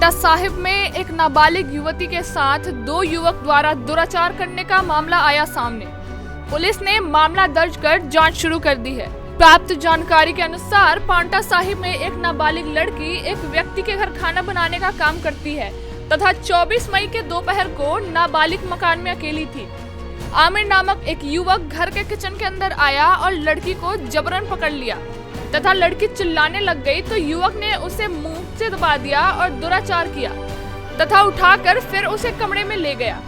पांवटा साहिब में एक नाबालिग युवती के साथ दो युवक द्वारा दुराचार करने का मामला आया सामने। पुलिस ने मामला दर्ज कर जांच शुरू कर दी है। प्राप्त जानकारी के अनुसार पांवटा साहिब में एक नाबालिग लड़की एक व्यक्ति के घर खाना बनाने का काम करती है तथा 24 मई के दोपहर को नाबालिग मकान में अकेली थी। आमिर नामक एक युवक घर के किचन के अंदर आया और लड़की को जबरन पकड़ लिया तथा लड़की चिल्लाने लग गई तो युवक ने उसे मुंह से दबा दिया और दुराचार किया तथा उठाकर फिर उसे कमरे में ले गया।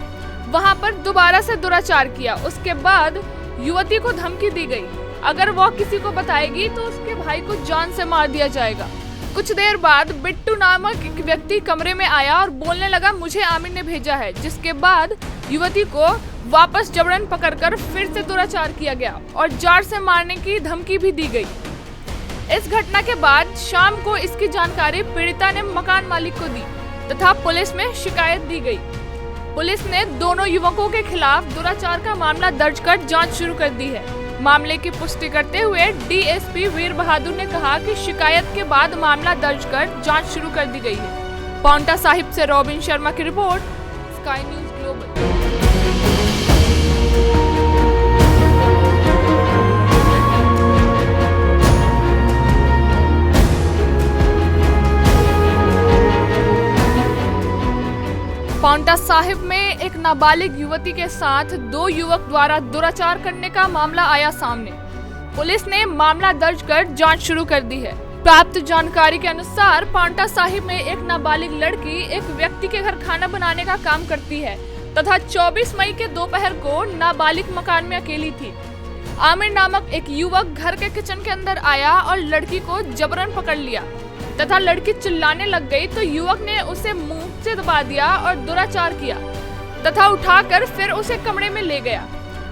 वहां पर दोबारा से दुराचार किया। उसके बाद युवती को धमकी दी गई, अगर वह किसी को बताएगी तो उसके भाई को जान से मार दिया जाएगा। कुछ देर बाद बिट्टू नामक एक व्यक्ति कमरे में आया और बोलने लगा, मुझे आमिर ने भेजा है। जिसके बाद युवती को वापस जबरन पकड़कर फिर से दुराचार किया गया और जान से मारने की धमकी भी दी गई। इस घटना के बाद शाम को इसकी जानकारी पीड़िता ने मकान मालिक को दी तथा पुलिस में शिकायत दी गई। पुलिस ने दोनों युवकों के खिलाफ दुराचार का मामला दर्ज कर जांच शुरू कर दी है। मामले की पुष्टि करते हुए डीएसपी वीर बहादुर ने कहा कि शिकायत के बाद मामला दर्ज कर जांच शुरू कर दी गई है। पांवटा साहिब से रॉबिन शर्मा की report, sky news global. Paonta Sahib में एक नाबालिग युवती के साथ दो युवक द्वारा दुराचार करने का मामला आया सामने। पुलिस ने मामला दर्ज कर जांच शुरू कर दी है। प्राप्त जानकारी के अनुसार पांवटा साहिब में एक नाबालिग लड़की एक व्यक्ति के घर खाना बनाने का काम करती है तथा 24 मई के दोपहर को नाबालिग मकान में अकेली थी। आमिर नामक एक युवक घर के किचन के अंदर आया और लड़की को जबरन पकड़ लिया तथा लड़की चिल्लाने लग गई तो युवक ने उसे मुंह से दबा दिया और दुराचार किया तथा उठाकर फिर उसे कमरे में ले गया।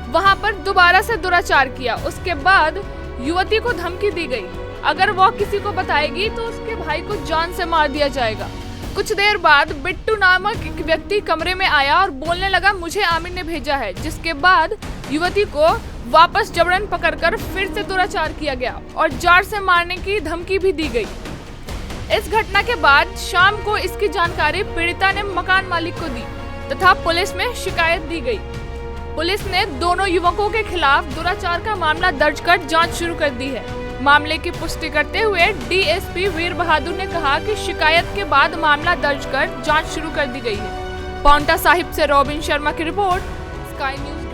वहां पर दोबारा से दुराचार किया। उसके बाद युवती को धमकी दी गई, अगर वह किसी को बताएगी तो उसके भाई को जान से मार दिया जाएगा। कुछ देर बाद बिट्टू नामक एक व्यक्ति कमरे में आया और बोलने लगा, मुझे आमिर ने भेजा है। जिसके बाद युवती को वापस जबरन पकड़कर फिर से दुराचार किया गया और जान से मारने की धमकी भी दी गई। इस घटना के बाद शाम को इसकी जानकारी पीड़िता ने मकान मालिक को दी तथा पुलिस में शिकायत दी गई। पुलिस ने दोनों युवकों के खिलाफ दुराचार का मामला दर्ज कर जांच शुरू कर दी है। मामले की पुष्टि करते हुए डीएसपी वीर बहादुर ने कहा कि शिकायत के बाद मामला दर्ज कर जांच शुरू कर दी गई है। पांवटा साहिब से रॉबिन शर्मा की रिपोर्ट, स्काई न्यूज।